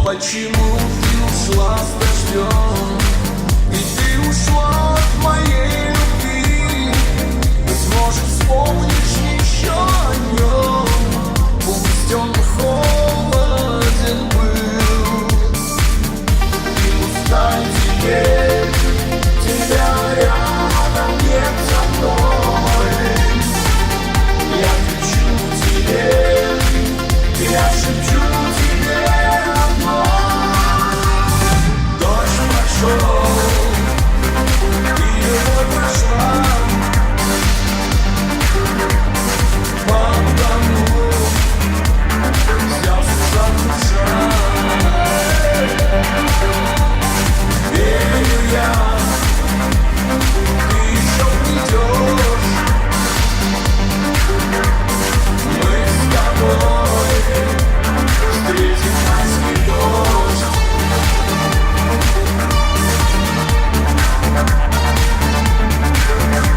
почему ты ушла с дождем? Ведь ты ушла от моей любви. Быть может, вспомнишь еще о нем. Пусть он холоден был. И пускай теперь тебя рядом нет со мной. Я кричу тебе, я шепчу тебе одно. Дождь прошел, и его прошла. Потому взялся душа. Верю я, ты еще придешь. Мы с тобой встретим майский дождь.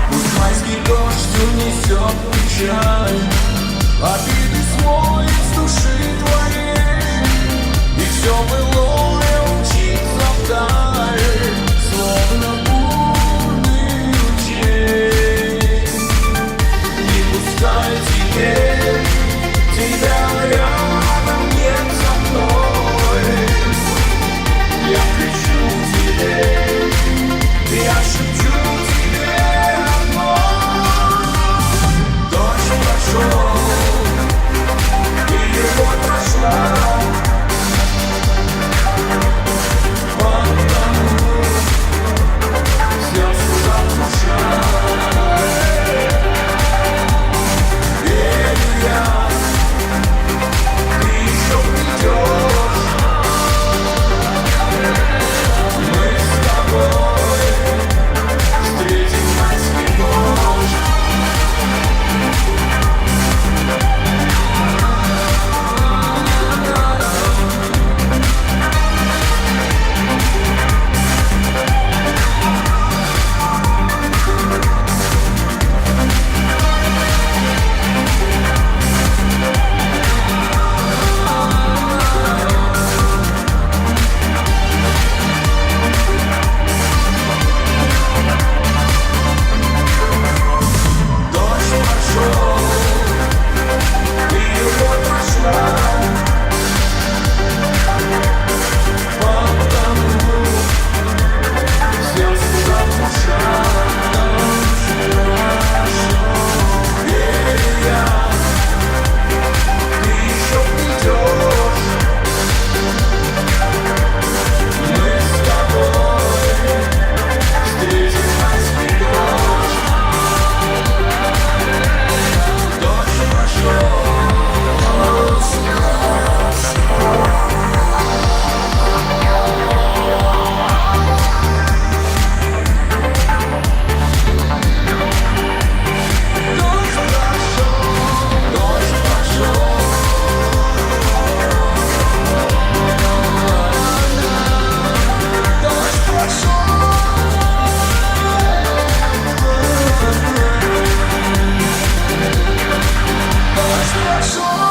Пусть майский дождь унесет печаль, обиды смоет с души твоей, и все былое умчится вдаль, словно бурный ручей. Не пускай теперь тебя рядом нет со мной. Я кричу тебе, я шепчу тебе одно. Дождь прошел, и его прошла. Потому взялся душа. Верю я, ты еще придешь. Мы с тобой встретим майский дождь. Дождь прошел, и его прошла. Потому взялся душа. Верю я, ты еще придешь. Мы с тобой встретим майский дождь. Дождь прошел. Дождь прошел.